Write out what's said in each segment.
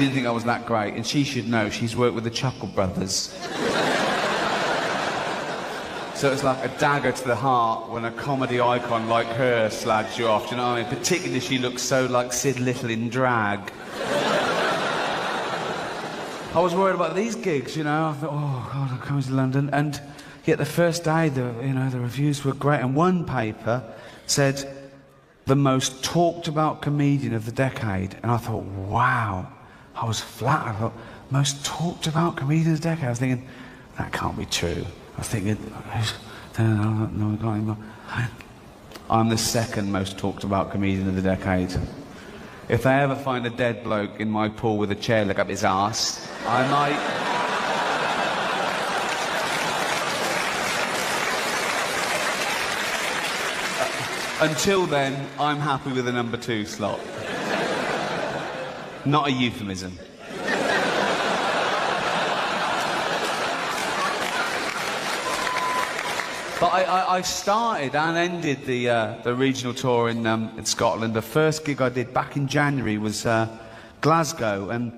didn't think I was that great, and she should know. She's worked with the Chuckle Brothers. So it's like a dagger to the heart when a comedy icon like her slags you off, do you know what I mean? Particularly if she looks so like Sid Little in drag. I was worried about these gigs, you know. I thought, oh, God, I'm coming to London. And yet the first day, the reviews were great. And one paper said, the most talked about comedian of the decade. And I thought, wow. I was flat. I thought, most talked about comedian of the decade. I was thinking, that can't be true. I was thinking, no, I'm the second most talked about comedian of the decade. If they ever find a dead bloke in my pool with a chair leg up his arse, I might... Until then, I'm happy with the number 2 slot. Not a euphemism. But I started and ended the regional tour in Scotland. The first gig I did back in January was Glasgow, and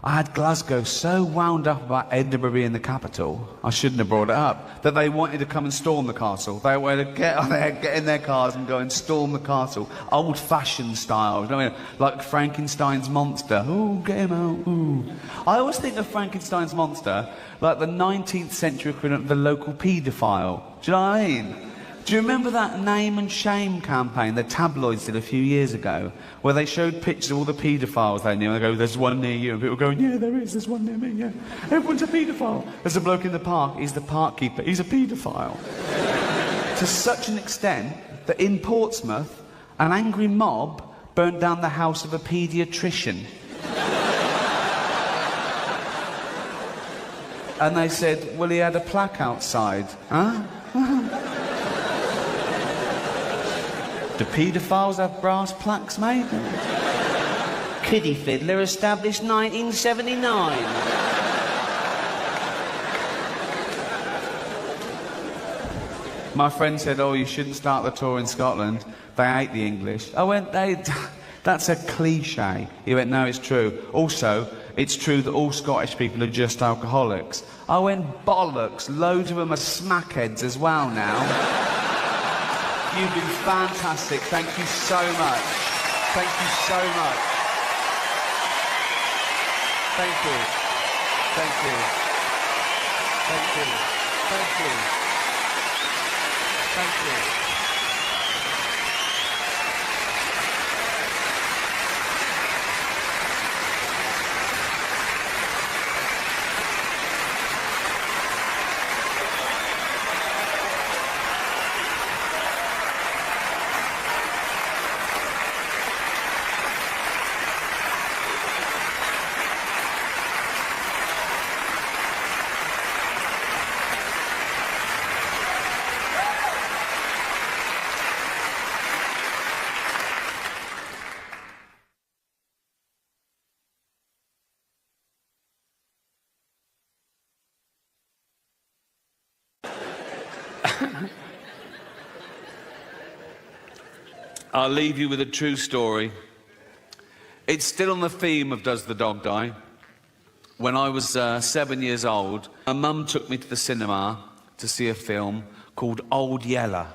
I had Glasgow so wound up about Edinburgh being the capital, I shouldn't have brought it up, that they wanted to come and storm the castle. They wanted to get in their cars and go and storm the castle, old-fashioned style, you know what I mean? Like Frankenstein's monster. Ooh, get him out, ooh. I always think of Frankenstein's monster like the 19th century equivalent of the local paedophile. Do you know what I mean? Do you remember that name and shame campaign the tabloids did a few years ago, where they showed pictures of all the paedophiles they knew, and they go, there's one near you, and people going, yeah, there's one near me, yeah. Everyone's a paedophile. There's a bloke in the park, he's the park keeper, he's a paedophile. To such an extent that in Portsmouth, an angry mob burnt down the house of a paediatrician. And they said, well, he had a plaque outside. Huh? Do paedophiles have brass plaques, mate? Kiddie Fiddler, established 1979. My friend said, oh, you shouldn't start the tour in Scotland. They hate the English. I went, that's a cliche. He went, no, it's true. Also, it's true that all Scottish people are just alcoholics. I went, bollocks. Loads of them are smackheads as well now. You've been fantastic. Thank you so much. Thank you so much. Thank you. Thank you. Thank you. Thank you. Thank you. I'll leave you with a true story. It's still on the theme of Does the Dog Die? When I was 7 years old, my mum took me to the cinema to see a film called Old Yeller.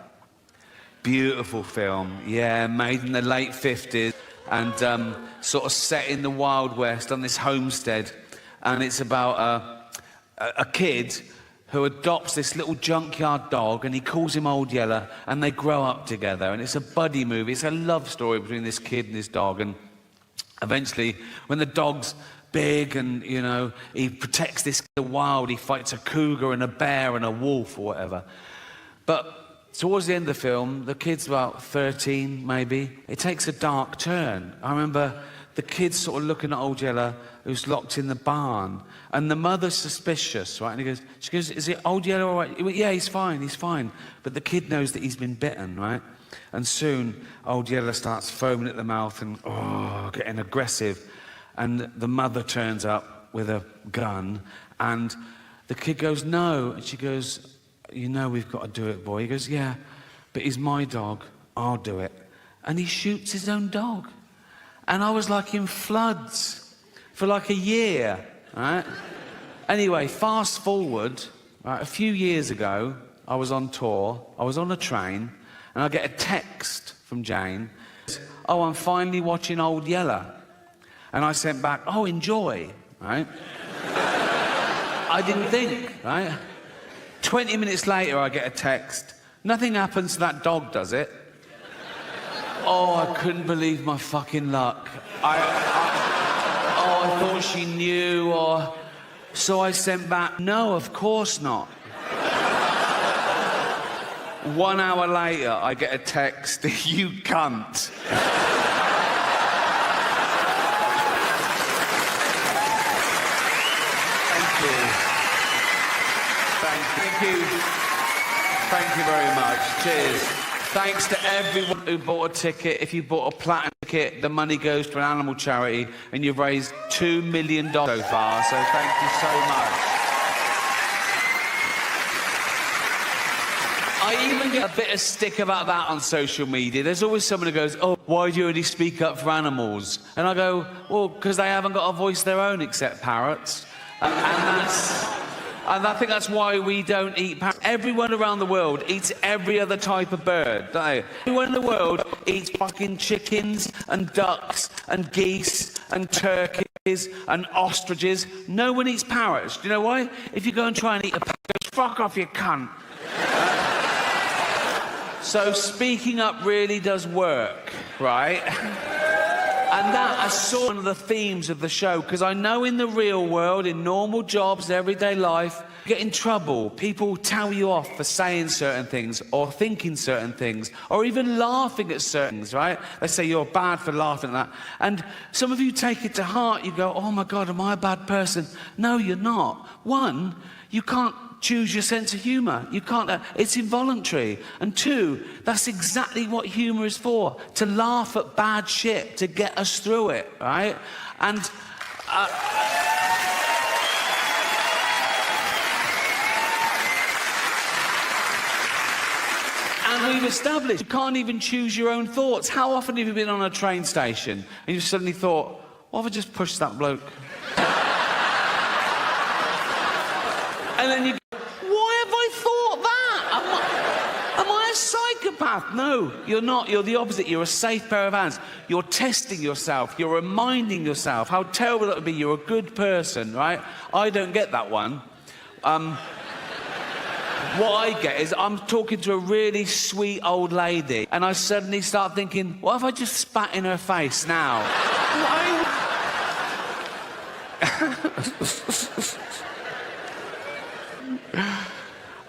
Beautiful film, yeah, made in the late 50s and sort of set in the Wild West on this homestead. And it's about a kid who adopts this little junkyard dog, and he calls him Old Yeller, and they grow up together. And it's a buddy movie. It's a love story between this kid and this dog. And eventually, when the dog's big and, you know, he protects this wild, he fights a cougar and a bear and a wolf or whatever. But towards the end of the film, the kid's about 13, maybe. It takes a dark turn. I remember the kid's sort of looking at Old Yeller, who's locked in the barn, and the mother's suspicious, right? And she goes, is it Old Yeller all right? He went, yeah, he's fine. But the kid knows that he's been bitten, right? And soon, Old Yeller starts foaming at the mouth and, getting aggressive. And the mother turns up with a gun, and the kid goes, no. And she goes, you know we've got to do it, boy. He goes, yeah, but he's my dog. I'll do it. And he shoots his own dog. And I was like in floods. for like a year, right? Anyway, fast forward, right, a few years ago, I was on tour, I was on a train, and I get a text from Jane. Oh, I'm finally watching Old Yeller. And I sent back, oh, enjoy, right? I didn't think, right? 20 minutes later, I get a text. Nothing happens to that dog, does it? Oh, I couldn't believe my fucking luck. I thought she knew, or... So I sent back, no, of course not. 1 hour later, I get a text, you cunt. Thank you very much. Cheers. Thanks to everyone who bought a ticket. If you bought a platinum ticket, the money goes to an animal charity, and you've raised $2 million so far, so thank you so much. I even get a bit of stick about that on social media. There's always someone who goes, oh, why do you only speak up for animals? And I go, well, because they haven't got a voice of their own except parrots. And I think that's why we don't eat parrots. Everyone around the world eats every other type of bird, don't they? Everyone in the world eats fucking chickens and ducks and geese and turkeys and ostriches. No one eats parrots. Do you know why? If you go and try and eat a parrot, fuck off, you cunt. So speaking up really does work, right? And that I saw one of the themes of the show, because I know in the real world, in normal jobs, everyday life, you get in trouble. People tell you off for saying certain things or thinking certain things or even laughing at certain things, right? They say you're bad for laughing at that. And some of you take it to heart. You go, oh my God, am I a bad person? No, you're not. One, you can't choose your sense of humour. You can't, it's involuntary. And two, that's exactly what humour is for, to laugh at bad shit, to get us through it, right? And we've established you can't even choose your own thoughts. How often have you been on a train station and you've suddenly thought, what if I just pushed that bloke? And then you go, why have I thought that? Am I a psychopath? No, you're not. You're the opposite. You're a safe pair of hands. You're testing yourself. You're reminding yourself how terrible that would be. You're a good person, right? I don't get that one. What I get is I'm talking to a really sweet old lady and I suddenly start thinking, what if I just spat in her face now?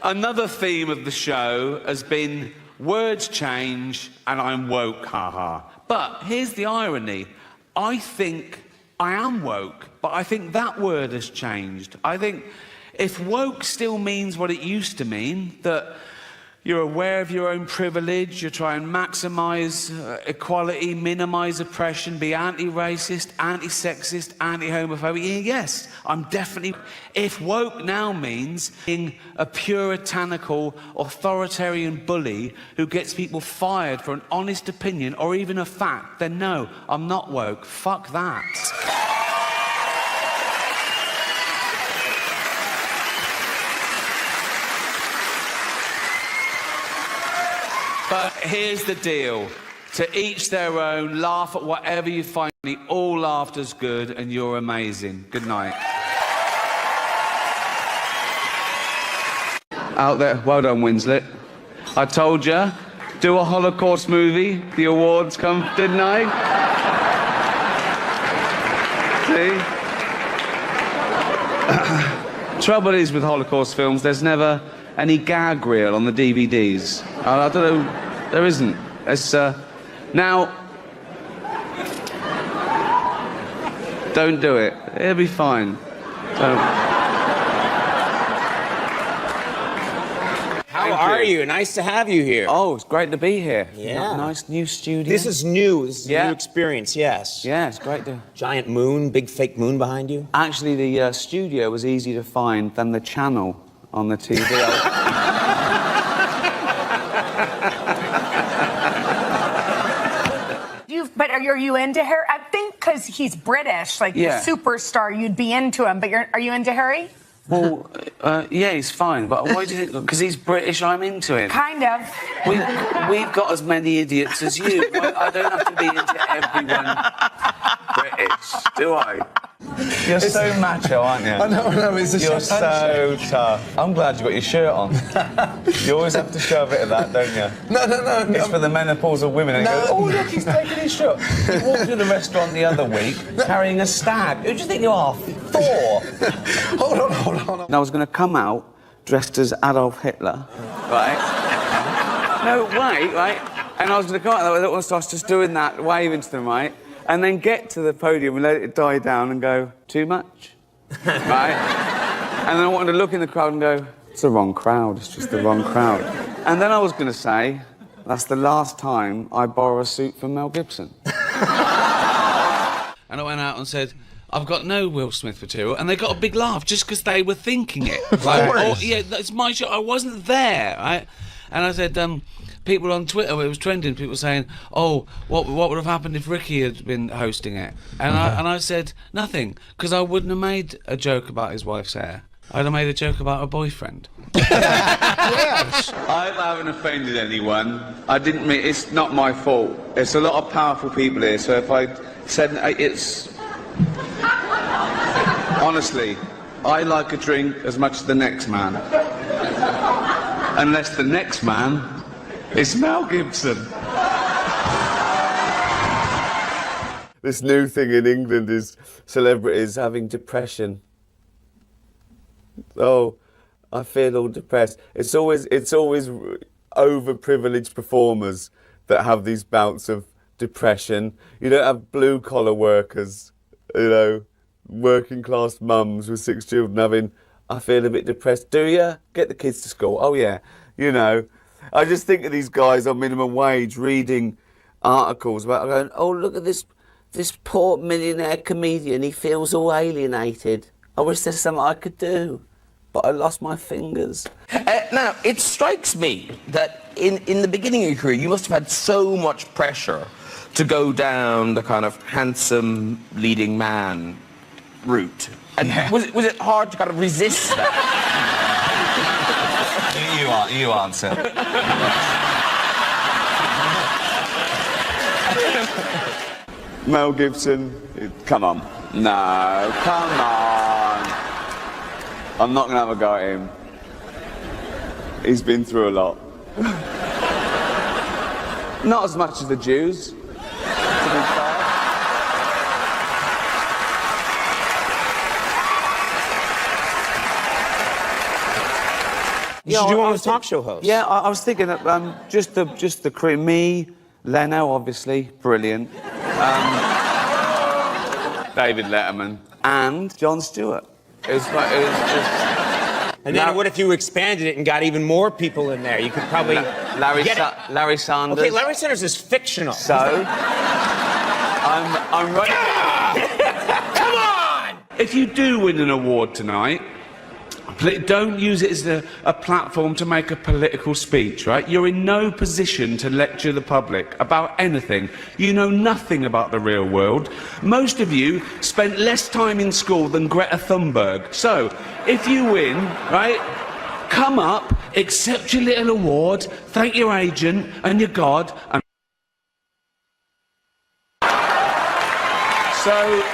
Another theme of the show has been words change and I'm woke, haha. But here's the irony. I think I am woke, but I think that word has changed. I think if woke still means what it used to mean, that you're aware of your own privilege, you try and maximise equality, minimise oppression, be anti-racist, anti-sexist, anti-homophobic, yes, I'm definitely... If woke now means being a puritanical, authoritarian bully who gets people fired for an honest opinion or even a fact, then no, I'm not woke. Fuck that. But here's the deal. To each their own, laugh at whatever you find funny. All laughter's good and you're amazing. Good night. Out there, well done, Winslet. I told you, do a Holocaust movie, the awards come, didn't I? See? Trouble is with Holocaust films, there's never any gag reel on the DVDs. I don't know, there isn't. It's, now, don't do it. It'll be fine. How are you? Nice to have you here. Oh, it's great to be here. Yeah. Nice new studio. This is new. This is a new experience, yes. Yeah, it's great to... Giant moon, big fake moon behind you. Actually, the studio was easier to find than the channel on the TV. But are you into hair? I think because he's British, like Yeah. the superstar, you'd be into him. But are you into Harry? Well, yeah, he's fine, but why do you think? Because he's British, I'm into him. Kind of. We've got as many idiots as you. I don't have to be into everyone British, do I? You're so macho, aren't you? I know, it's a You're so tough. I'm glad you got your shirt on. You always have to show a bit of that, don't you? No. It's for the menopausal women. And No. you go, oh, look, he's taking his shirt. You walked through the restaurant the other week carrying a stag. Who do you think you are? Thor? Hold on. And I was going to come out dressed as Adolf Hitler, right? No, wait, right? And I was going to come out, so I was just doing that, waving to them, right? And then get to the podium and let it die down and go, too much, right? And then I wanted to look in the crowd and go, it's the wrong crowd, it's just the wrong crowd. And then I was going to say, that's the last time I borrow a suit from Mel Gibson. And I went out and said, I've got no Will Smith material, and they got a big laugh just because they were thinking it. Like, oh, yeah, that's my show. I wasn't there, right? And I said, people on Twitter, it was trending, people saying, oh, what would have happened if Ricky had been hosting it? And I said, nothing, because I wouldn't have made a joke about his wife's hair. I'd have made a joke about her boyfriend. Yes. I haven't offended anyone. I didn't mean, it's not my fault. It's a lot of powerful people here, so if I said, it's... Honestly, I like a drink as much as the next man. Unless the next man is Mel Gibson. This new thing in England is celebrities having depression. Oh, I feel all depressed. It's always overprivileged performers that have these bouts of depression. You don't have blue-collar workers, you know, working class mums with 6 children having, I feel a bit depressed. Do you? Get the kids to school. Oh yeah, you know. I just think of these guys on minimum wage reading articles about going, oh, look at this poor millionaire comedian, he feels all alienated. I wish there's something I could do, but I lost my fingers. Now, it strikes me that in the beginning of your career, you must have had so much pressure to go down the kind of handsome leading man route. And was it hard to kind of resist that? You answer. Mel Gibson, come on. No, come on. I'm not going to have a go at him. He's been through a lot. Not as much as the Jews, to be fair. You should do one with talk show hosts. Yeah, I was thinking that just the crew. Me, Leno, obviously, brilliant. David Letterman and Jon Stewart. It was just... And then what if you expanded it and got even more people in there? You could probably Larry Sanders. Okay, Larry Sanders is fictional. So I'm ready. Come on! If you do win an award tonight, don't use it as a platform to make a political speech, right? You're in no position to lecture the public about anything. You know nothing about the real world. Most of you spent less time in school than Greta Thunberg. So, if you win, right, come up, accept your little award, thank your agent and your God, and... So...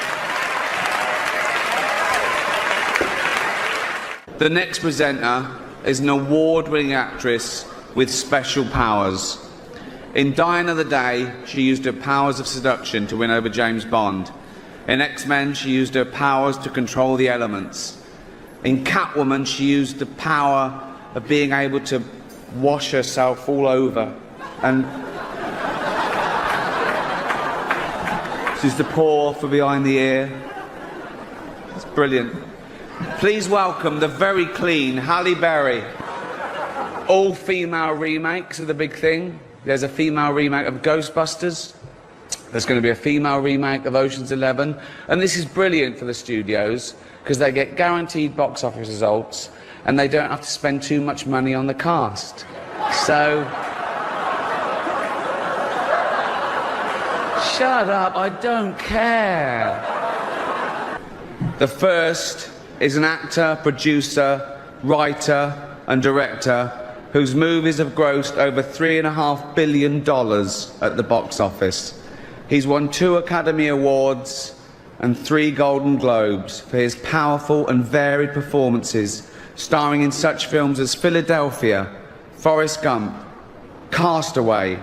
The next presenter is an award-winning actress with special powers. In Die Another Day, she used her powers of seduction to win over James Bond. In X-Men, she used her powers to control the elements. In Catwoman, she used the power of being able to wash herself all over. And she's the paw for behind the ear. It's brilliant. Please welcome the very clean Halle Berry. All female remakes are the big thing. There's a female remake of Ghostbusters. There's going to be a female remake of Ocean's 11. And this is brilliant for the studios because they get guaranteed box office results and they don't have to spend too much money on the cast. So... Shut up, I don't care. The first is an actor, producer, writer and director whose movies have grossed over $3.5 billion at the box office. He's won 2 Academy Awards and 3 Golden Globes for his powerful and varied performances, starring in such films as Philadelphia, Forrest Gump, Castaway,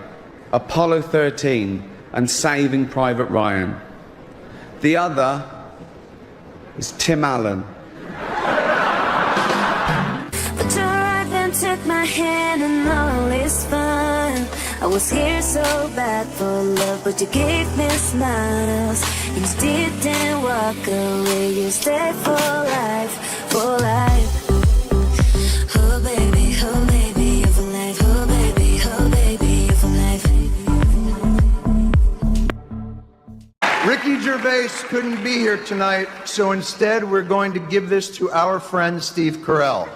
Apollo 13 and Saving Private Ryan. The other is Tim Allen. But you're right, then took my hand and all is fine. I was here so bad for love, but you gave me smiles. You didn't walk away, you stayed for life, for life. Oh baby, you're for life. Oh baby, you're for life. Ricky Gervais couldn't be here tonight, so instead we're going to give this to our friend Steve Carell.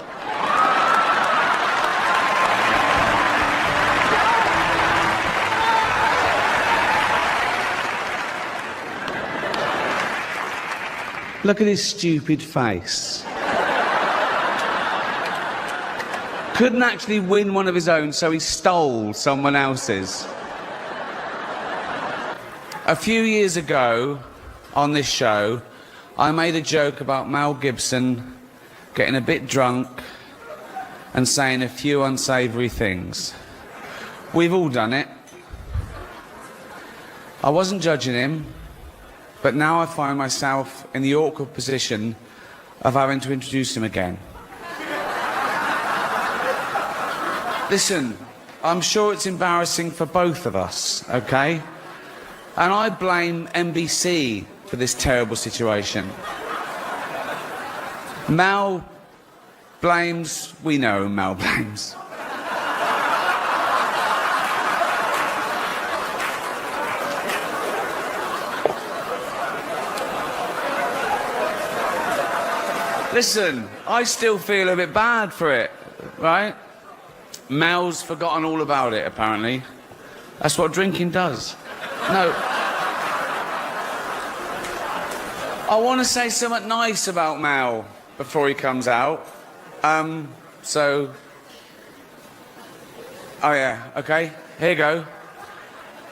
Look at his stupid face. Couldn't actually win one of his own, so he stole someone else's. A few years ago, on this show, I made a joke about Mel Gibson getting a bit drunk and saying a few unsavoury things. We've all done it. I wasn't judging him, but now I find myself in the awkward position of having to introduce him again. Listen, I'm sure it's embarrassing for both of us, okay? And I blame NBC for this terrible situation. Mel blames, we know who Mel blames. Listen, I still feel a bit bad for it, right? Mel's forgotten all about it, apparently. That's what drinking does. No. I want to say something nice about Mel before he comes out. Oh yeah, okay, here you go.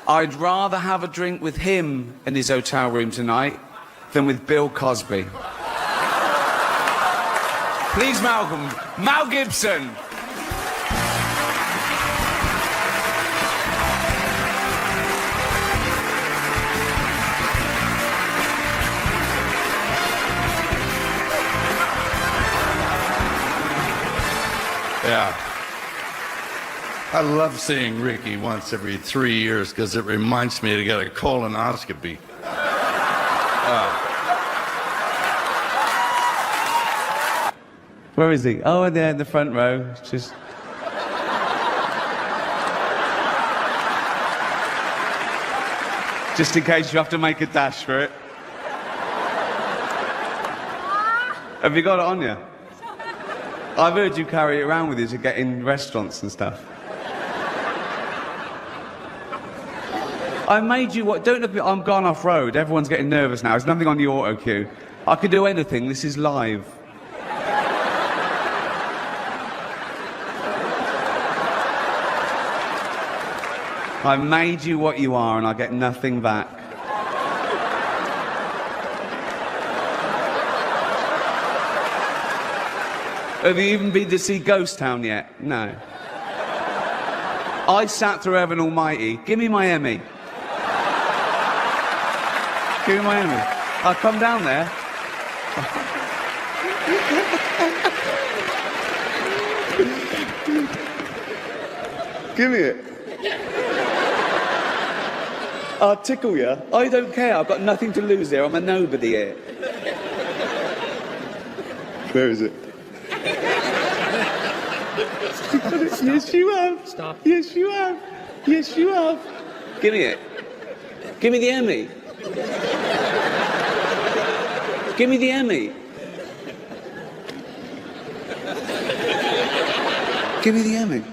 I'd rather have a drink with him in his hotel room tonight than with Bill Cosby. Please welcome Mel Gibson. Yeah. I love seeing Ricky once every 3 years because it reminds me to get a colonoscopy. Where is he? Oh, there in the front row. Just... Just in case you have to make a dash for it. Have you got it on you? I've heard you carry it around with you to get in restaurants and stuff. I made you what? Don't look at me. I'm gone off road. Everyone's getting nervous now. There's nothing on the auto cue. I could do anything. This is live. I made you what you are and I get nothing back. Have you even been to see Ghost Town yet? No. I sat through Heaven Almighty. Give me my Emmy. Give me my Emmy. I'll come down there. Give me it. I'll tickle you. I don't care. I've got nothing to lose here. I'm a nobody here. Where is it? Yes, you have. Stop. Yes, you have. Yes, you have. Give me it. Give me the Emmy. Give me the Emmy. Give me the Emmy.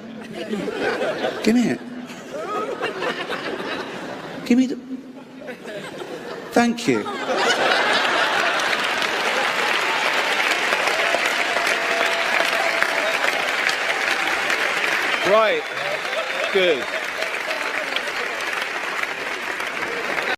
Give me it. Give me the... Thank you. Right. Good.